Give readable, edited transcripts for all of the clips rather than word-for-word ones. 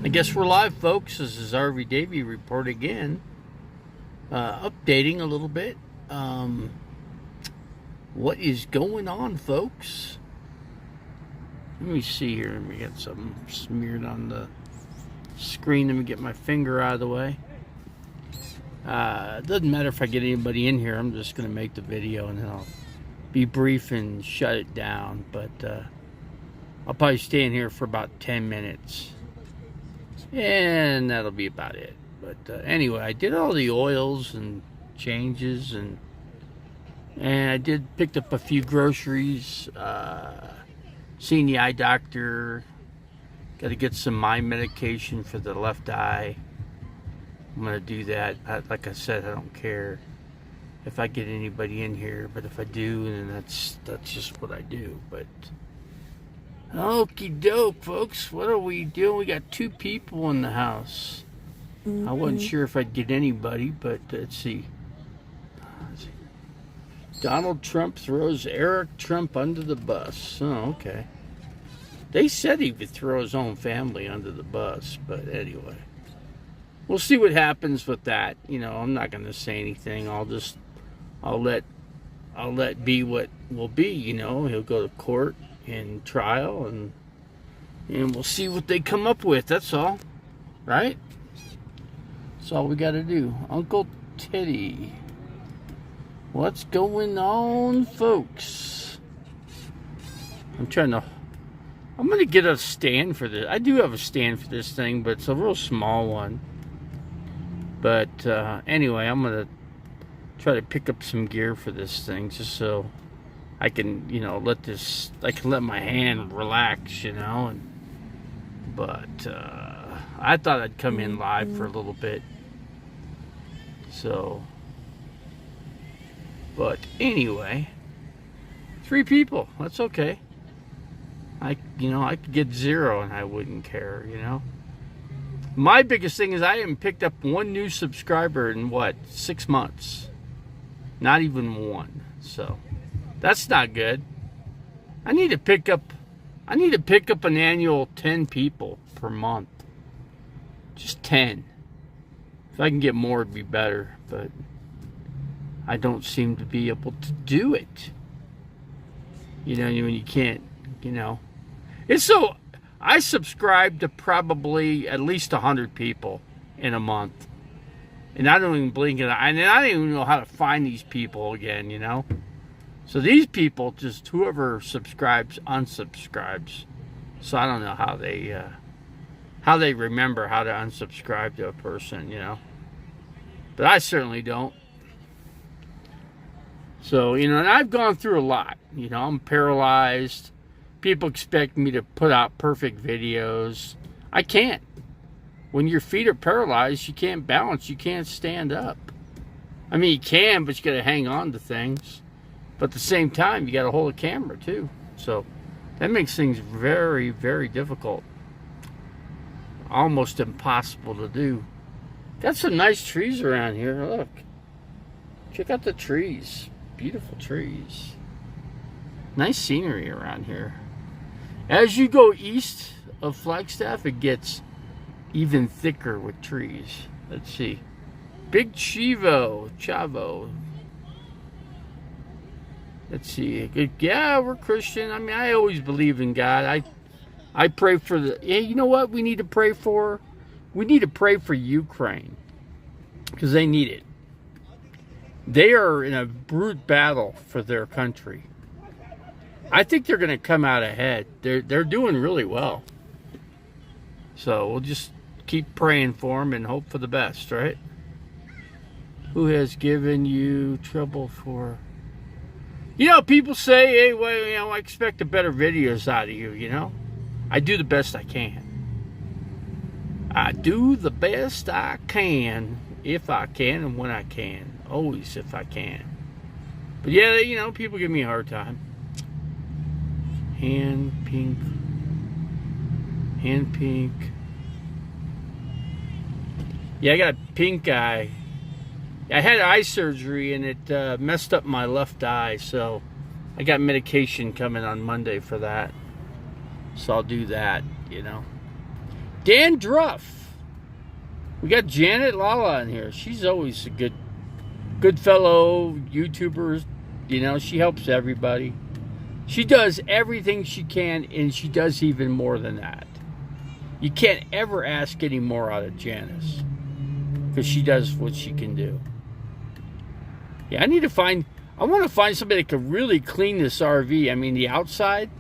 I guess we're live, folks. This is RV Davey reporting in, updating a little bit. What is going on, folks? Let me see here. Let me get something smeared on the screen. Let me get my finger out of the way. It doesn't matter if I get anybody in here. I'm just going to make the video and then I'll be brief and shut it down. But I'll probably stay in here for about 10 minutes. And that'll be about it. But anyway, I did all the oils and changes, and I did picked up a few groceries. Seen the eye doctor. Got to get some eye medication for the left eye. I'm gonna do that. Like I said, I don't care if I get anybody in here, but if I do, then that's just what I do. But okie doke, folks. What are we doing? We got 2 people in the house. I wasn't sure if I'd get anybody, but let's see. Donald Trump throws Eric Trump under the bus. Oh, okay. They said he would throw his own family under the bus, but anyway. We'll see what happens with that. You know, I'm not going to say anything. I'll let be what will be, you know. He'll go to court and trial, and we'll see what they come up with. That's all, right? That's all we got to do. Uncle Teddy, what's going on, folks? I'm going to get a stand for this. I do have a stand for this thing, but it's a real small one. But anyway, I'm going to try to pick up some gear for this thing just so I can, you know, let my hand relax, you know. But I thought I'd come in live for a little bit. So, but anyway, 3 people. That's okay. I could get 0 and I wouldn't care, you know. My biggest thing is I haven't picked up 1 new subscriber in 6 months. Not even 1. So that's not good. I need to pick up an annual 10 people per month. Just 10. If I can get more, it'd be better, but I don't seem to be able to do it. You know, when you can't, you know. It's so, I subscribe to probably at least 100 people in a month. And I don't even blink an eye. And I don't even know how to find these people again, you know. So these people, just whoever subscribes, unsubscribes. So I don't know how they remember how to unsubscribe to a person, you know. But I certainly don't. So, you know, and I've gone through a lot. You know, I'm paralyzed. People expect me to put out perfect videos. I can't. When your feet are paralyzed, you can't balance. You can't stand up. I mean, you can, but you got to hang on to things. But at the same time, you got to hold a camera, too. So that makes things very, very difficult. Almost impossible to do. Got some nice trees around here. Look. Check out the trees. Beautiful trees. Nice scenery around here. As you go east of Flagstaff, it gets even thicker with trees. Let's see. Big Chavo. Let's see. Yeah, we're Christian. I mean, I always believe in God. I pray for you know what we need to pray for? We need to pray for Ukraine. Because they need it. They are in a brute battle for their country. I think they're going to come out ahead. They're doing really well. So we'll just keep praying for them and hope for the best, right? Who has given you trouble for? You know, people say, hey, well, you know, I expect better videos out of you, you know. I do the best I can. I do the best I can, if I can and when I can. Always if I can. But yeah, you know, people give me a hard time. Hand pink. Yeah, I got a pink eye. I had eye surgery and it messed up my left eye, so I got medication coming on Monday for that. So I'll do that, you know. Dandruff. We got Janet Lala in here. She's always a good fellow YouTuber. You know, she helps everybody. She does everything she can, and she does even more than that. You can't ever ask any more out of Janice, because she does what she can do. Yeah, I want to find somebody that could really clean this RV. I mean, the outside.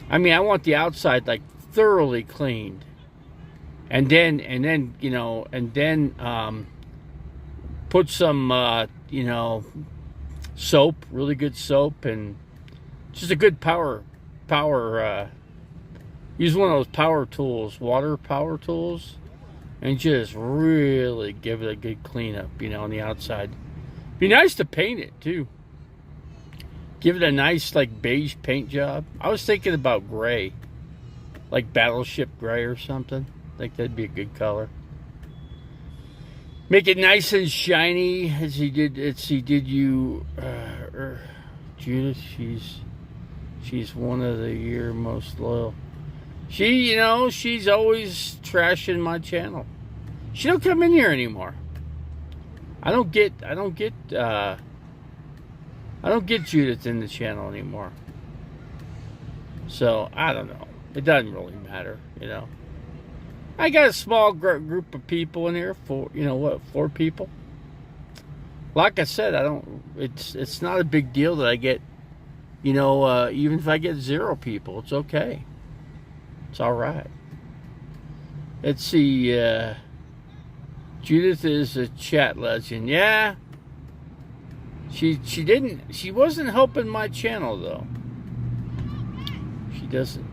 I mean, I want the outside like thoroughly cleaned. And then put some, soap, really good soap, and just a good power, use one of those power tools, water power tools, and just really give it a good cleanup, on the outside. Be nice to paint it, too. Give it a nice, like, beige paint job. I was thinking about gray, like Battleship gray or something. I think that'd be a good color. Make it nice and shiny as he did you, Judith. She's one of the year most loyal. She's always trashing my channel. She don't come in here anymore. I don't get Judith in the channel anymore. So I don't know. It doesn't really matter, I got a small group of people in here. 4 people. Like I said, it's not a big deal that I get, even if I get 0 people, it's okay. It's all right. Let's see. Judith is a chat legend. Yeah. She wasn't helping my channel though. She doesn't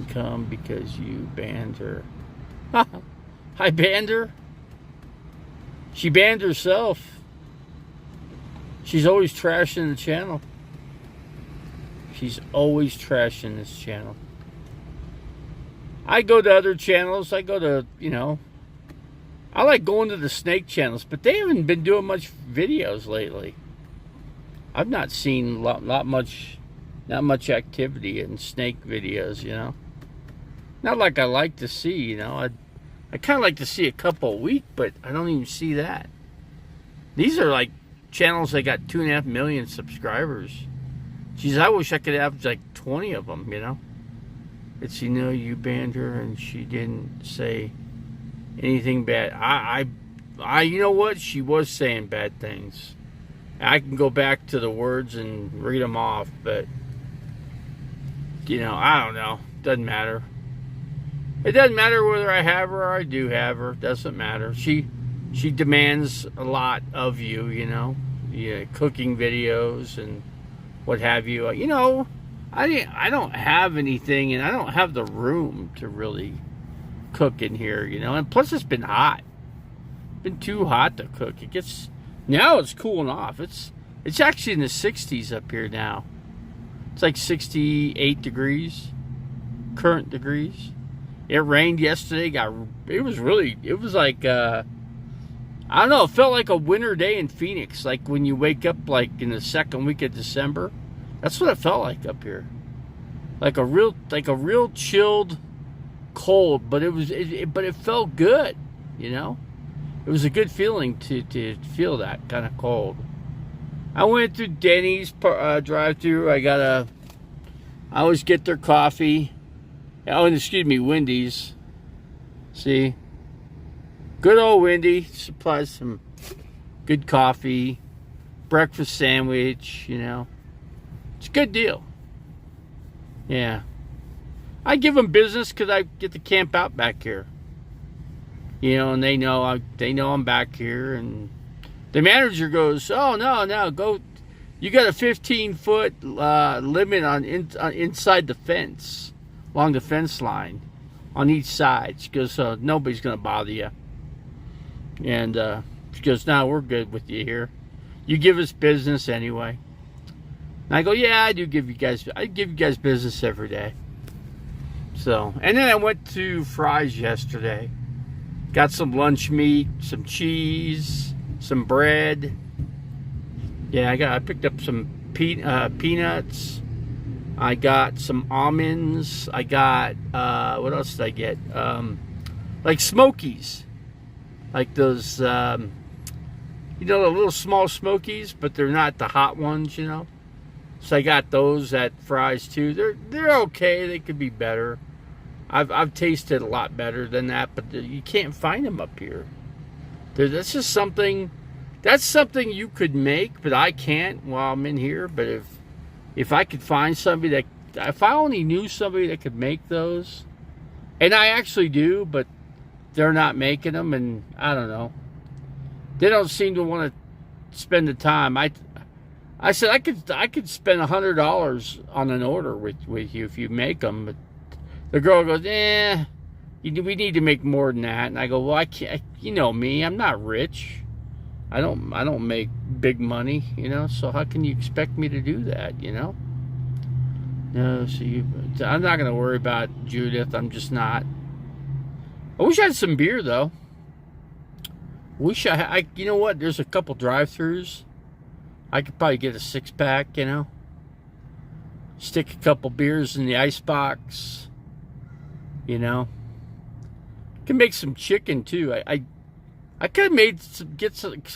come because you banned her. I banned her. She banned herself. She's always trashing the channel. She's always trashing this channel. I go to other channels. I go to, I like going to the snake channels, but they haven't been doing much videos lately. I've not seen not much activity in snake videos, Not like I like to see, I kind of like to see a couple a week, but I don't even see that. These are like channels that got 2.5 million subscribers. Geez, I wish I could have like 20 of them, It's, you banned her and she didn't say anything bad. I you know what? She was saying bad things. I can go back to the words and read them off, but, I don't know. Doesn't matter. It doesn't matter whether I have her or I do have her. Doesn't matter. She demands a lot of you, cooking videos and what have you. I don't have anything, and I don't have the room to really cook in here, And plus, it's been hot. It's been too hot to cook. Now it's cooling off. It's actually in the 60s up here now. It's like 68 degrees, current degrees. It rained yesterday. It was like, I don't know, it felt like a winter day in Phoenix. Like when you wake up like in the second week of December. That's what it felt like up here. Like a real chilled cold, but it felt good, It was a good feeling to feel that kind of cold. I went through Denny's drive-thru. I always get their coffee. Oh, and excuse me, Wendy's. See? Good old Wendy supplies some good coffee, breakfast sandwich, It's a good deal. Yeah. I give them business because I get to camp out back here. And they know I'm back here, and the manager goes, "Oh no, go! You got a 15-foot limit on inside the fence, along the fence line, on each side." She goes, "So nobody's gonna bother you." And she goes, "No, we're good with you here. You give us business anyway." And I go, "Yeah, I give you guys business every day." So, and then I went to Fry's yesterday. Got some lunch meat, some cheese, some bread. Yeah, I picked up some peanuts. I got some almonds. I got, what else did I get? Like Smokies. Like those, the little small Smokies, but they're not the hot ones, So I got those at Fry's too. They're okay. They could be better. I've tasted a lot better than that, but you can't find them up here. That's just something. That's something you could make, but I can't while I'm in here. But if I could find somebody if I only knew somebody that could make those, and I actually do, but they're not making them, and I don't know. They don't seem to want to spend the time. I said I could spend $100 on an order with you if you make them, but the girl goes, we need to make more than that. And I go, well, I can't. You know me, I'm not rich. I don't make big money, So how can you expect me to do that, No, I'm not gonna worry about Judith. I'm just not. I wish I had some beer though. You know what? There's a couple drive-throughs. I could probably get a 6-pack, Stick a couple beers in the icebox, Can make some chicken too. I could have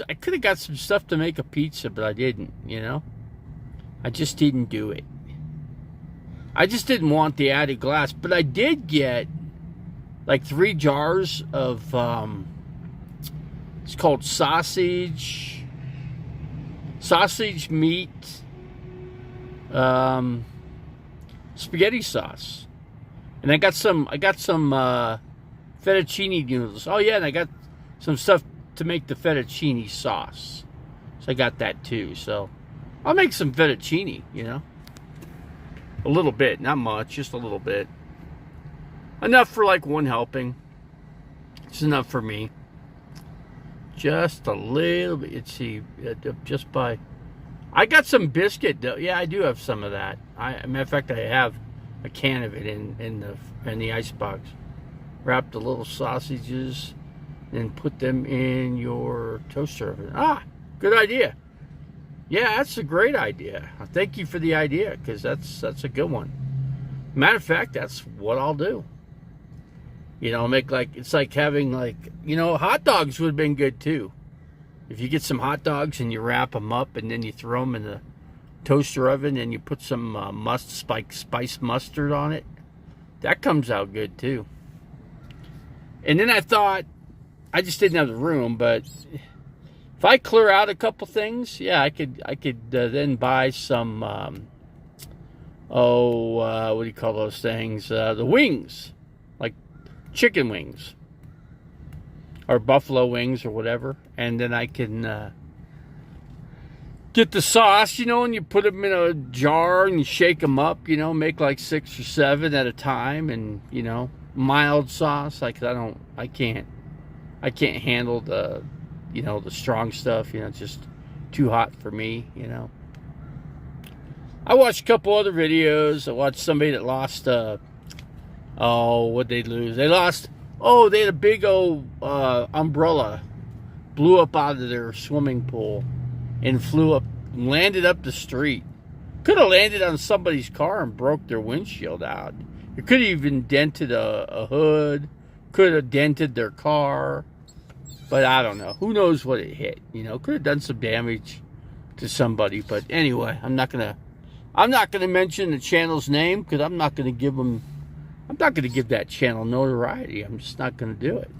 I could have got some stuff to make a pizza, but I didn't, I just didn't do it. I just didn't want the added glass, but I did get like 3 jars of, it's called sausage meat, spaghetti sauce. And I got some fettuccine noodles. Oh yeah, and I got some stuff to make the fettuccine sauce. So I got that too. So I'll make some fettuccine, A little bit, not much, just a little bit. Enough for like 1 helping. It's enough for me. Just a little bit. Let's see, just by. I got some biscuit dough. Yeah, I do have some of that. Matter of fact, I have a can of it in the icebox. Wrap the little sausages and put them in your toaster oven. Good idea. Yeah, that's a great idea. Thank you for the idea, because that's a good one. Matter of fact, that's what I'll do. Make it's like having hot dogs would have been good too. If you get some hot dogs and you wrap them up and then you throw them in the toaster oven and you put some spice mustard on it, that comes out good too. And then I thought, I just didn't have the room, but if I clear out a couple things, yeah, I could then buy some, what do you call those things? The wings, like chicken wings or buffalo wings or whatever. And then I can get the sauce, and you put them in a jar and you shake them up, make like 6 or 7 at a time. And, mild sauce, like I can't handle the, the strong stuff, it's just too hot for me, I watched a couple other videos. I watched somebody that lost, what'd they lose? They had a big old umbrella, blew up out of their swimming pool and landed up the street. Could have landed on somebody's car and broke their windshield out. It could have even dented a hood, could have dented their car. But I don't know. Who knows what it hit? Could have done some damage to somebody. But anyway, I'm not gonna mention the channel's name, because I'm not gonna give that channel notoriety. I'm just not gonna do it.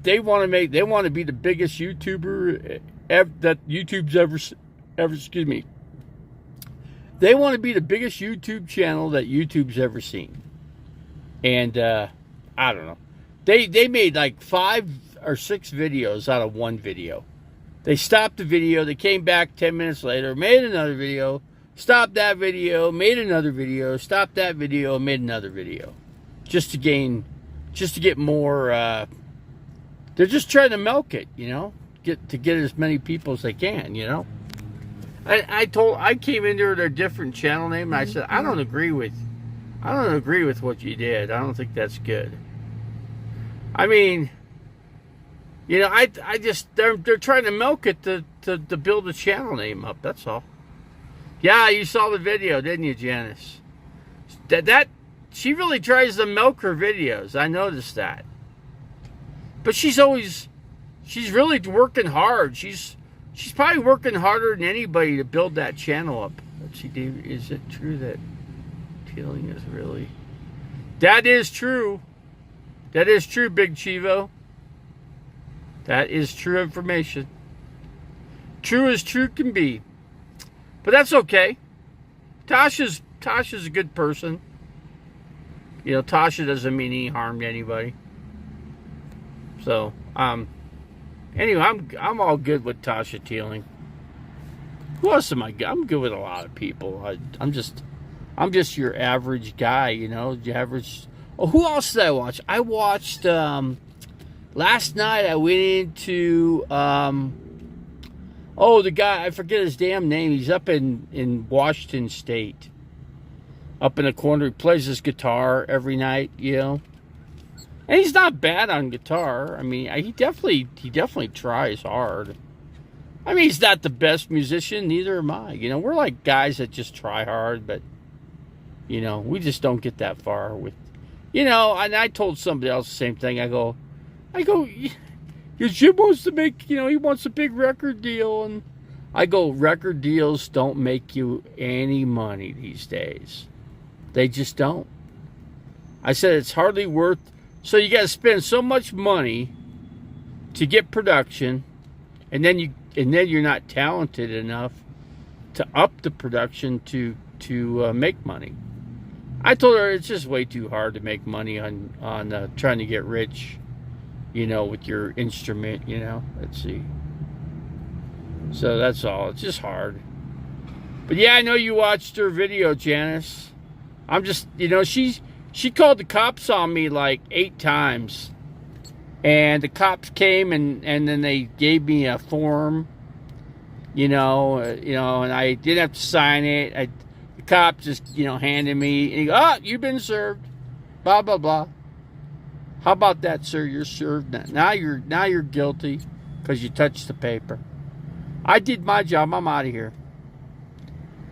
They want to be the biggest YouTuber that YouTube's ever. Excuse me. They want to be the biggest YouTube channel that YouTube's ever seen. And I don't know. They made like 5 or 6 videos out of one video. They stopped the video. They came back 10 minutes later, made another video, stopped that video, made another video, stopped that video, made another video, just to get more. They're just trying to milk it, get as many people as they can, I came into their different channel name and I said, I don't agree with what you did. I don't think that's good. I mean, I just they're trying to milk it to build a channel name up. That's all. Yeah, you saw the video, didn't you, Janice? She really tries to milk her videos. I noticed that. But she's really working hard. She's probably working harder than anybody to build that channel up. Let's see, David, is it true that healing is really... That is true. That is true, Big Chivo. That is true information. True as true can be. But that's okay. Tasha's a good person. You know, Tasha doesn't mean any harm to anybody. So, anyway, I'm all good with Tasha Teeling. Who else am I good? I'm good with a lot of people. I'm just your average guy, you know, the average. Oh, who else did I watch? I watched last night. I went into the guy, I forget his damn name. He's up in Washington State, up in the corner. He plays his guitar every night, you know. And he's not bad on guitar. I mean, he definitely tries hard. I mean, he's not the best musician, neither am I. You know, we're like guys that just try hard, but, you know, we just don't get that far with, you know, and I told somebody else the same thing. I go, your Jim wants to make, you know, he wants a big record deal. And I go, record deals don't make you any money these days. They just don't. I said, it's hardly worth. So you got to spend so much money to get production, and then you're not talented enough to up the production to make money. I told her it's just way too hard to make money on trying to get rich, you know, with your instrument, you know. Let's see. So that's all. It's just hard. But yeah, I know you watched her video, Janice. I'm just, you know, she called the cops on me like 8 times. And the cops came and then they gave me a form, you know, and I didn't have to sign it. The cop just, you know, handed me, and he goes, "Oh, you've been served, blah, blah, blah. How about that, sir? You're served now. Now you're guilty because you touched the paper. I did my job. I'm out of here."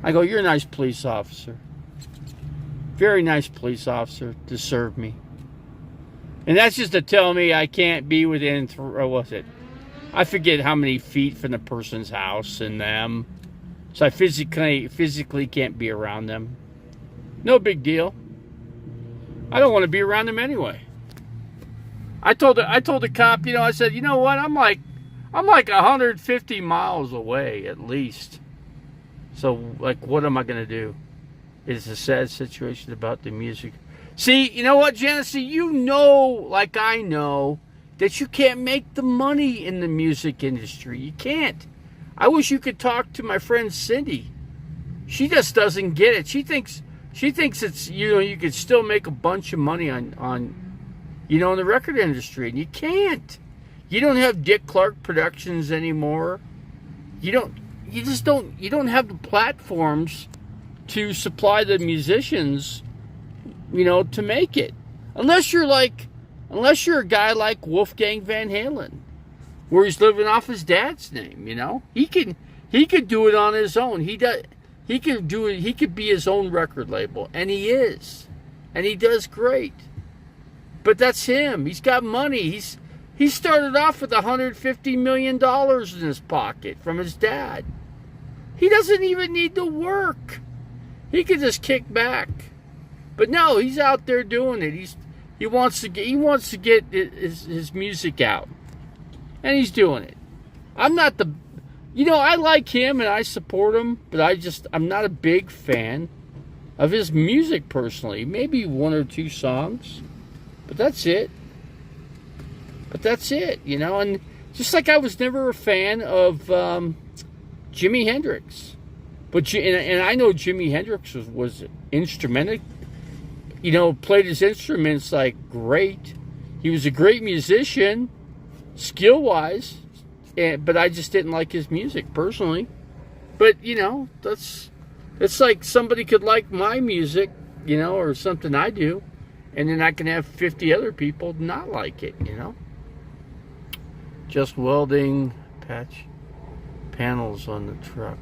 I go, "You're a nice police officer. Very nice police officer to serve me." And that's just to tell me I can't be within, what was it? I forget how many feet from the person's house and them. So I physically can't be around them. No big deal. I don't want to be around them anyway. I told the cop, you know, I said, you know what? I'm like 150 miles away at least. So like, what am I going to do? It's a sad situation about the music. See, you know what, Janice? You know, like I know, that you can't make the money in the music industry. You can't. I wish you could talk to my friend Cindy. She just doesn't get it. She thinks it's, you know, you could still make a bunch of money on you know, in the record industry, and you can't. You don't have Dick Clark Productions anymore. You don't have the platforms to supply the musicians, you know, to make it. Unless you're a guy like Wolfgang Van Halen, where he's living off his dad's name, you know. He could do it on his own. He could do it. He could be his own record label, and he is. And he does great. But that's him. He's got money. He started off with $150 million in his pocket from his dad. He doesn't even need to work. He could just kick back. But no, he's out there doing it. He wants to get his music out. And he's doing it. I'm not the, you know, I like him and I support him, but I'm not a big fan of his music personally. Maybe 1 or 2 songs. But that's it. You know, and just like I was never a fan of Jimi Hendrix. But and I know Jimi Hendrix was instrumental, you know, played his instruments like great. He was a great musician, skill-wise, but I just didn't like his music personally. But, you know, it's like somebody could like my music, you know, or something I do, and then I can have 50 other people not like it, you know. Just welding patch panels on the truck.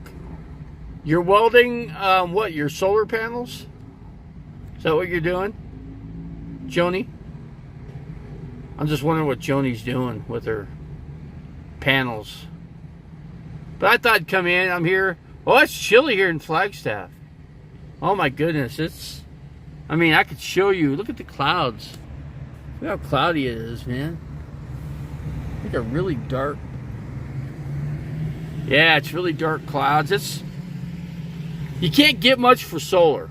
You're welding, what, your solar panels? Is that what you're doing, Joni? I'm just wondering what Joni's doing with her panels. But I thought I'd come in. I'm here. Oh, it's chilly here in Flagstaff. Oh my goodness. I mean, I could show you. Look at the clouds. Look how cloudy it is, man. I think they're really dark. Yeah, it's really dark clouds. You can't get much for solar.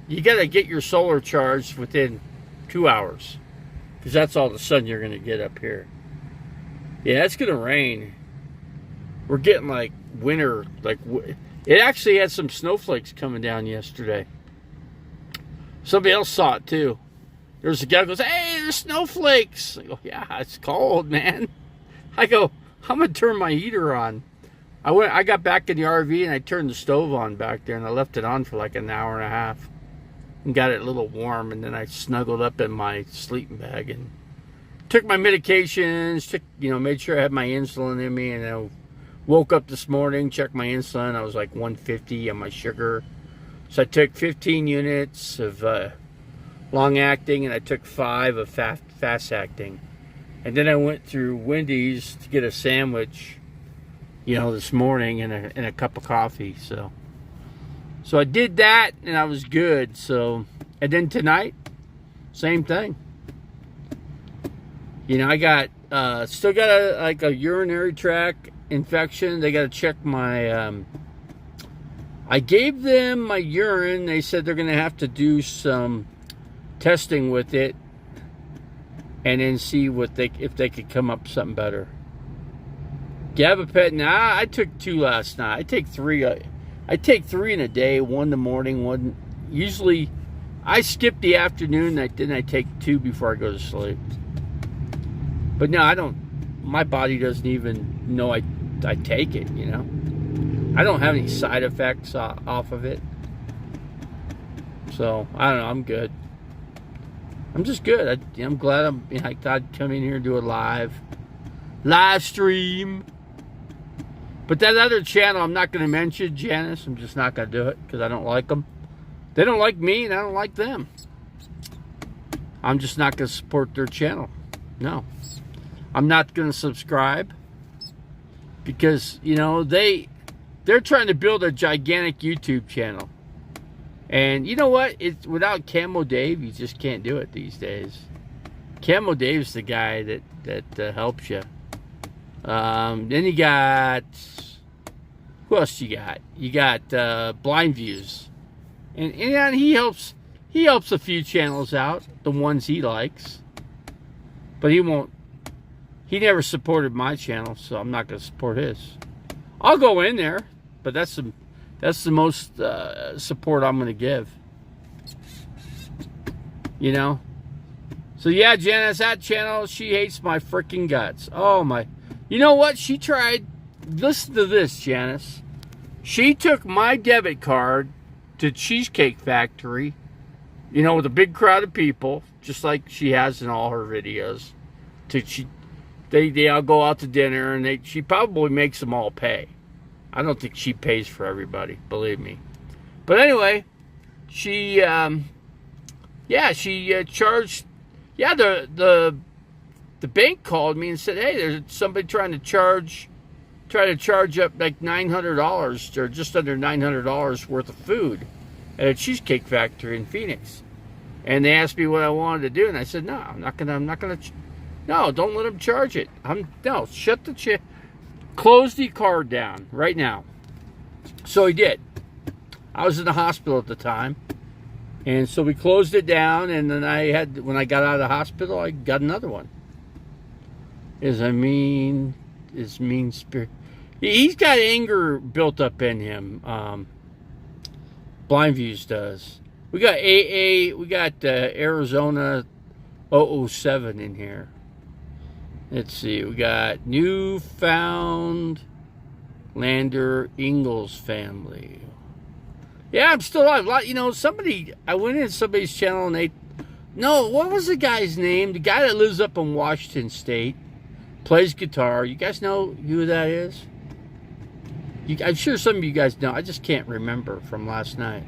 You got to get your solar charged within 2 hours. Because that's all the sun you're going to get up here. Yeah, it's going to rain. We're getting like winter. It actually had some snowflakes coming down yesterday. Somebody else saw it too. There's a guy who goes, "Hey, there's snowflakes." I go, "Yeah, it's cold, man." I go, "I'm going to turn my heater on." I got back in the RV and I turned the stove on back there and I left it on for like an hour and a half and got it a little warm, and then I snuggled up in my sleeping bag and took my medications, made sure I had my insulin in me, and I woke up this morning, checked my insulin. I was like 150 on my sugar. So I took 15 units of long acting and I took 5 of fast acting. And then I went through Wendy's to get a sandwich, this morning and a cup of coffee. So I did that and I was good. And then tonight, same thing. I got still got a urinary tract infection. They got to check my. I gave them my urine. They said they're going to have to do some testing with it, and then see if they could come up with something better. Gabapentin. I took 2 last night. I take 3. I take 3 in a day. 1 in the morning. 1. Usually, I skip the afternoon. Then I take 2 before I go to sleep. But no, I don't. My body doesn't even know I take it. I don't have any side effects off of it. So I don't know. I'm good. I'm just good. I'm glad I thought I'd come in here and do a live stream. But that other channel, I'm not going to mention, Janice. I'm just not going to do it because I don't like them. They don't like me, and I don't like them. I'm just not going to support their channel. No. I'm not going to subscribe because, they're trying to build a gigantic YouTube channel. And you know what? It's without Camo Dave, you just can't do it these days. Camo Dave's the guy that helps you. Then you got, who else you got? You got Blind Views, and he helps a few channels out, the ones he likes, but he won't. He never supported my channel, so I'm not going to support his. I'll go in there, but that's the most support I'm going to give. So yeah, Janice, that channel, she hates my freaking guts. Oh my. You know what? She tried. Listen to this, Janice. She took my debit card to Cheesecake Factory, with a big crowd of people, just like she has in all her videos. They all go out to dinner, and she probably makes them all pay. I don't think she pays for everybody, believe me. But anyway, she charged. Yeah, the bank called me and said, "Hey, there's somebody trying to charge up like $900 or just under $900 worth of food at a Cheesecake Factory in Phoenix." And they asked me what I wanted to do, and I said, "No, I'm not gonna. No, don't let them charge it. Shut the close the card down right now." So he did. I was in the hospital at the time, and so we closed it down. And then when I got out of the hospital, I got another one. Is mean spirit. He's got anger built up in him. Blind Views does. We got AA. We got Arizona 007 in here. Let's see. We got Newfoundlander Ingalls family. Yeah, I'm still alive. I went in somebody's channel and what was the guy's name? The guy that lives up in Washington State, plays guitar. You guys know who that is? I'm sure some of you guys know. I just can't remember from last night.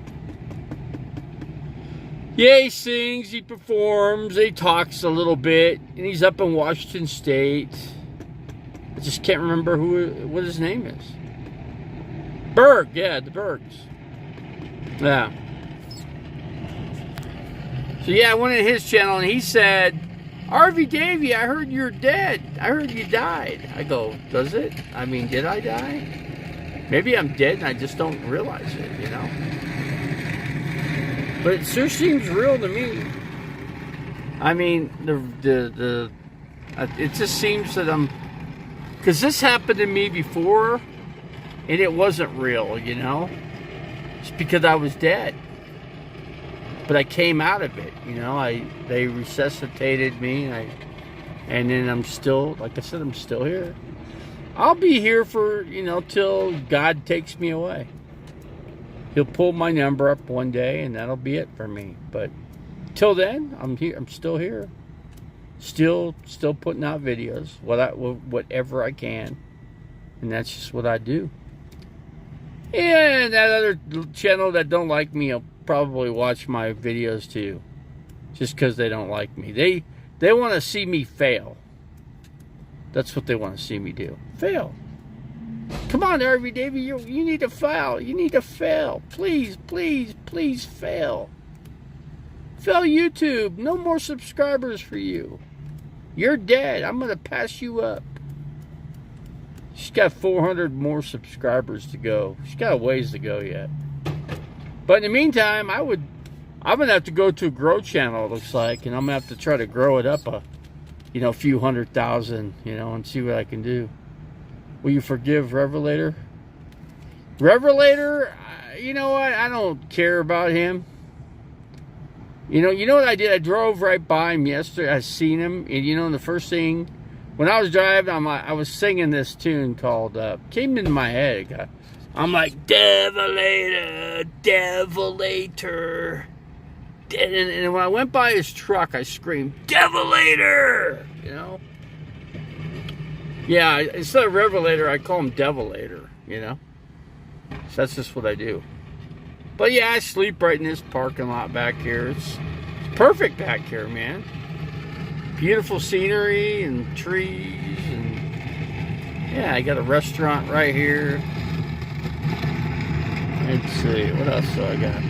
Yeah, he sings, he performs, he talks a little bit, and he's up in Washington State. I just can't remember what his name is. Berg, yeah, the Bergs. Yeah. So yeah, I went to his channel and he said, RV Davey, I heard you're dead. I heard you died. I go, does it? I mean, did I die? Maybe I'm dead and I just don't realize it, you know? But it sure seems real to me. I mean, it just seems that because this happened to me before and it wasn't real, you know? It's because I was dead. But I came out of it, you know. They resuscitated me, and then I'm still, like I said, I'm still here. I'll be here for, you know, till God takes me away. He'll pull my number up one day, and that'll be it for me. But till then, I'm here. I'm still here. Still putting out videos, whatever I can, and that's just what I do. And that other channel that don't like me will probably watch my videos too, just because they don't like me. They want to see me fail. That's what they want to see me do. Fail. Come on, RV Davey, you need to fail. You need to fail. Please, please, please fail. Fail YouTube. No more subscribers for you. You're dead. I'm going to pass you up. She's got 400 more subscribers to go. She's got a ways to go yet. But in the meantime, I'm going to have to go to a grow channel, it looks like, and I'm going to have to try to grow it up a few 100,000, you know, and see what I can do. Will you forgive Revelator? Revelator, you know what? I don't care about him. You know what I did? I drove right by him yesterday. I seen him, and you know, the first thing, when I was driving, I was singing this tune called, came into my head. I'm like, Devolator, Devolator. And when I went by his truck, I screamed, Devolator! You know? Yeah, instead of Revelator, I call him Devolator, you know? So that's just what I do. But yeah, I sleep right in this parking lot back here. It's perfect back here, man. Beautiful scenery and trees. And yeah, I got a restaurant right here. Let's see, what else do I got?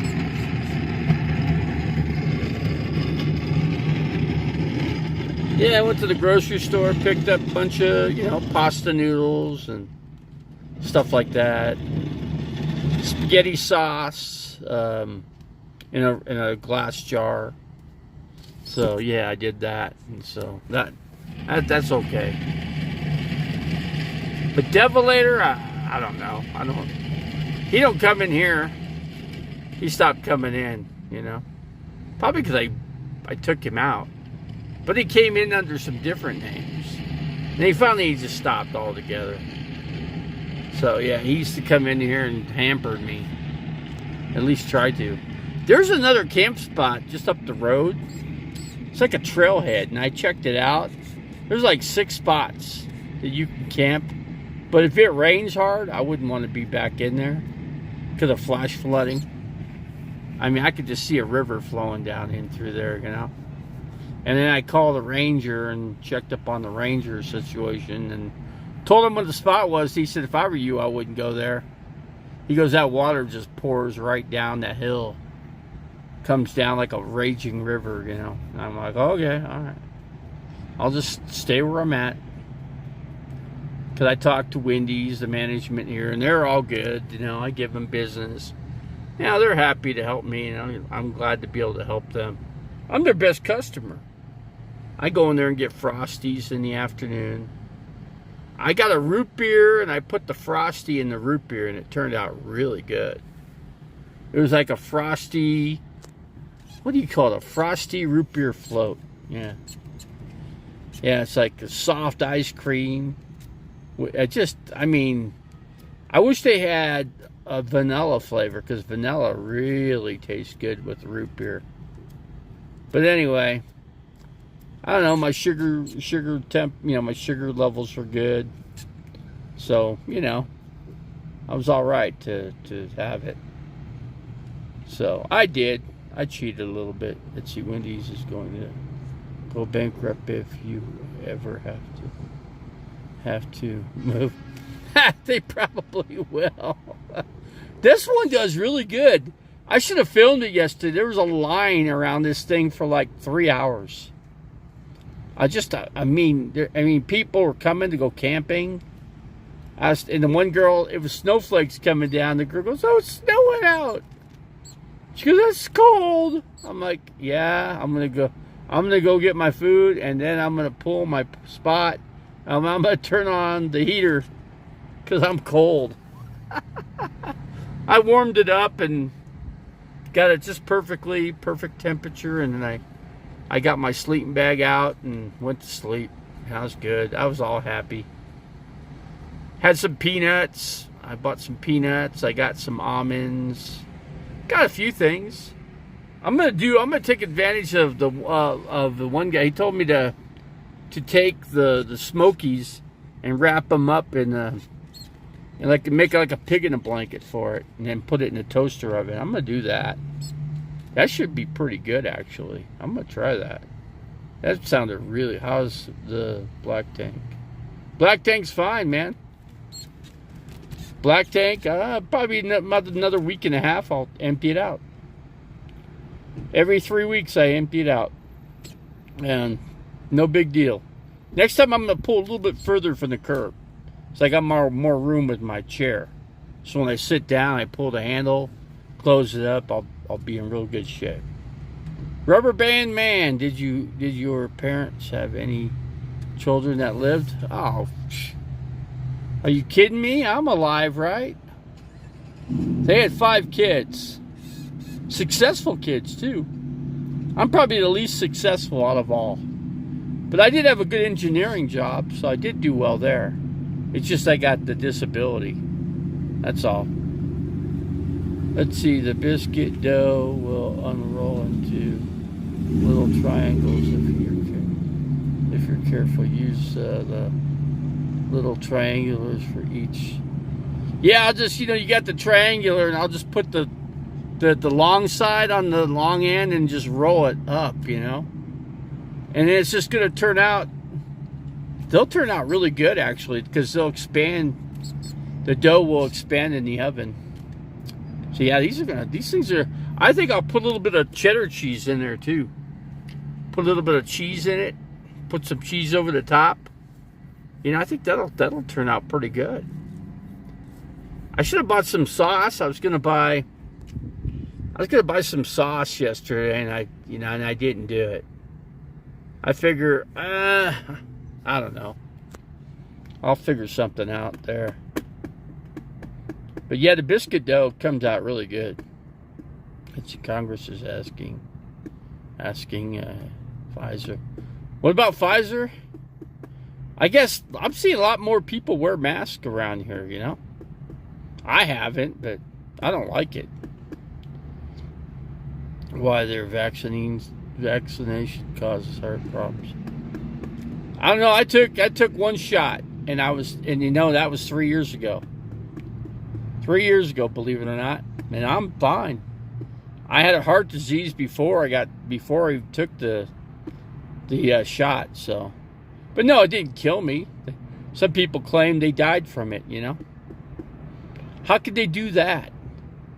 Yeah, I went to the grocery store, picked up a bunch of, you know, pasta noodles and stuff like that. Spaghetti sauce in a glass jar. So yeah, I did that, and so that's okay. But Devolator, I don't know. He don't come in here. He stopped coming in, you know. Probably because I took him out. But he came in under some different names. And he just stopped altogether. So yeah, he used to come in here and hamper me. At least try to. There's another camp spot just up the road. It's like a trailhead, and I checked it out. There's like 6 spots that you can camp. But if it rains hard, I wouldn't want to be back in there because of flash flooding. I mean, I could just see a river flowing down in through there, you know. And then I called the ranger and checked up on the ranger situation and told him what the spot was. He said, if I were you, I wouldn't go there. He goes, that water just pours right down that hill. Comes down like a raging river, you know. And I'm like, okay, all right. I'll just stay where I'm at. Because I talked to Wendy's, the management here, and they're all good. You know, I give them business. You know, they're happy to help me. You know, I'm glad to be able to help them. I'm their best customer. I go in there and get Frosties in the afternoon. I got a root beer, and I put the Frosty in the root beer, and it turned out really good. It was like a Frosty, what do you call it? A Frosty root beer float. Yeah. Yeah, it's like a soft ice cream. I mean, I wish they had a vanilla flavor, because vanilla really tastes good with root beer. But anyway, I don't know, my sugar temp, you know, my sugar levels are good. So, you know, I was all right to have it. So I did. I cheated a little bit. Let's see, Wendy's is going to go bankrupt if you ever have to move. They probably will. This one does really good. I should have filmed it yesterday. There was a line around this thing for like 3 hours. I mean, people were coming to go camping. And the one girl, it was snowflakes coming down. The girl goes, "Oh, it's snowing out." She goes, "It's cold." I'm like, "Yeah, I'm gonna go get my food, and then I'm gonna pull my spot. I'm gonna turn on the heater because I'm cold." I warmed it up and got it just perfect temperature, and then I got my sleeping bag out and went to sleep. That was good. I was all happy. Had some peanuts. I bought some peanuts. I got some almonds. Got a few things. I'm gonna take advantage of the one guy. He told me to take the Smokies and wrap them up in and make like a pig in a blanket for it, and then put it in a toaster oven. I'm gonna do that. That should be pretty good, actually. I'm gonna try that. That sounded really. How's the black tank? Black tank's fine, man. Black tank, probably another week and a half, I'll empty it out. Every 3 weeks, I empty it out. And no big deal. Next time, I'm going to pull a little bit further from the curb. So I got more room with my chair. So when I sit down, I pull the handle, close it up, I'll be in real good shape. Rubber Band Man, did your parents have any children that lived? Oh, are you kidding me? I'm alive, right? They had 5 kids. Successful kids, too. I'm probably the least successful out of all. But I did have a good engineering job, so I did do well there. It's just I got the disability. That's all. Let's see. The biscuit dough will unroll into little triangles if you're careful. Use the little triangulars for each. Yeah, I'll just, you got the triangular, and I'll just put the long side on the long end and just roll it up, And it's just going to turn out, they'll turn out really good, actually, because they'll expand, the dough will expand in the oven. So yeah, these things are, I think I'll put a little bit of cheddar cheese in there too. Put a little bit of cheese in it, put some cheese over the top. I think that'll turn out pretty good. I should have bought some sauce. I was gonna buy some sauce yesterday, and I didn't do it. I figure, I don't know. I'll figure something out there. But yeah, the biscuit dough comes out really good. Congress is asking Pfizer. What about Pfizer? I guess I'm seeing a lot more people wear masks around here, I haven't, but I don't like it. Why their vaccination causes heart problems. I don't know. I took one shot, and that was 3 years ago. 3 years ago, believe it or not, and I'm fine. I had a heart disease before I took the shot, so. But no, it didn't kill me. Some people claim they died from it, How could they do that?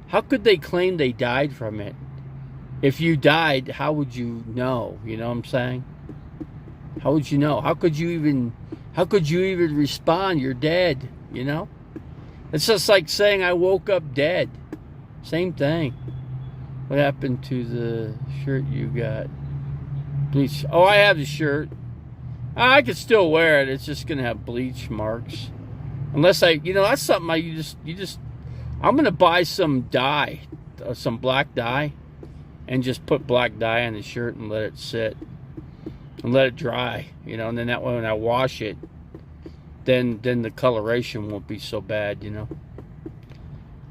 How could they claim they died from it? If you died, how would you know? You know what I'm saying? How would you know? How could you even respond? You're dead, It's just like saying I woke up dead. Same thing. What happened to the shirt you got? Bleach. Oh, I have the shirt. I could still wear it. It's just going to have bleach marks. Unless that's something you just, I'm going to buy some dye, some black dye, and just put black dye on the shirt and let it sit and let it dry, and then that way when I wash it, then the coloration won't be so bad,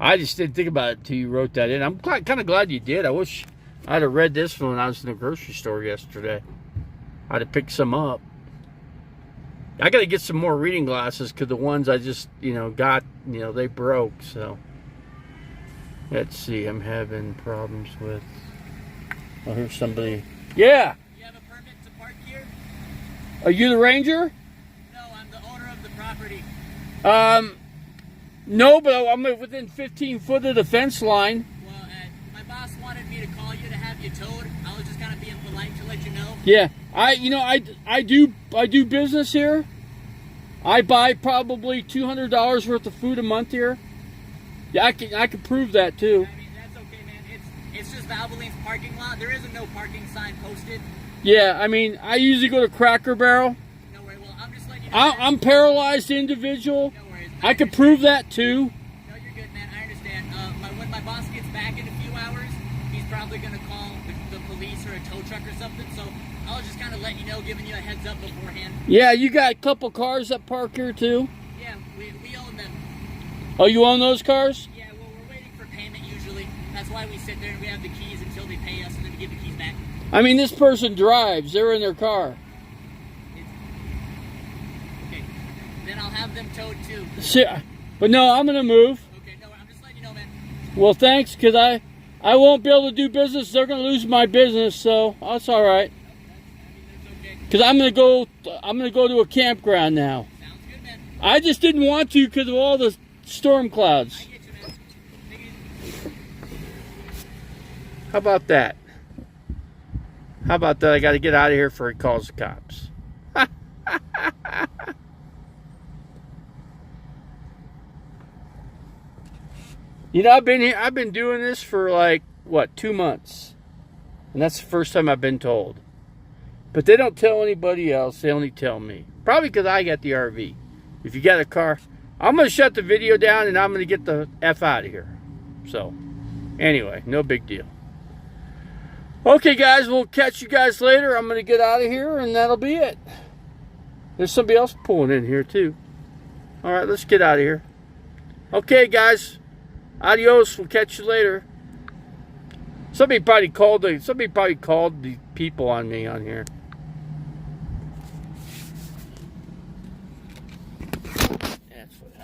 I just didn't think about it until you wrote that in. I'm kind of glad you did. I wish I'd have read this when I was in the grocery store yesterday. I'd have picked some up. I got to get some more reading glasses because the ones I just, got, they broke. So let's see. I'm having problems with. Oh, here's somebody. Yeah. You have a permit to park here? Are you the ranger? No, I'm the owner of the property. No, but I'm within 15 foot of the fence line. Well, my boss wanted me to call you to have you towed. I was just kind of being polite to let you know. Yeah, I do business here. I buy probably $200 worth of food a month here. Yeah, I can prove that too. I mean, that's okay, man. It's just Valvoline's parking lot. There is a no parking sign posted. Yeah, I mean, I usually go to Cracker Barrel. No worries. Well, I'm just letting you know. I'm paralyzed individual. No worries. I can prove that too. No, you're good, man. I understand. When my boss gets back in a few hours, he's probably going to call the police or a tow truck or something. So I was just kind of letting you know, giving you a heads up beforehand. Yeah, you got a couple cars that park here too? Yeah, we own them. Oh, you own those cars? Yeah, well, we're waiting for payment usually. That's why we sit there and we have the keys until they pay us and then we give the keys back. I mean, this person drives. They're in their car. Okay. Then I'll have them towed too. See, but no, I'm going to move. Okay, no, I'm just letting you know, man. Well, thanks, because I won't be able to do business. They're going to lose my business, so that's all right. That's okay. Because I'm going to go to a campground now. Sounds good, man. I just didn't want to because of all the storm I clouds. get you, man. Take it easy. How about that? How about that? I got to get out of here before he calls the cops. I've been here. I've been doing this for like what, 2 months, and that's the first time I've been told. But they don't tell anybody else. They only tell me. Probably because I got the RV. If you got a car, I'm gonna shut the video down and I'm gonna get the F out of here. So, anyway, no big deal. Okay, guys, we'll catch you guys later. I'm gonna get out of here, and that'll be it. There's somebody else pulling in here too. All right, let's get out of here. Okay, guys. Adios. We'll catch you later. Somebody probably called the people on me on here. That's what happened.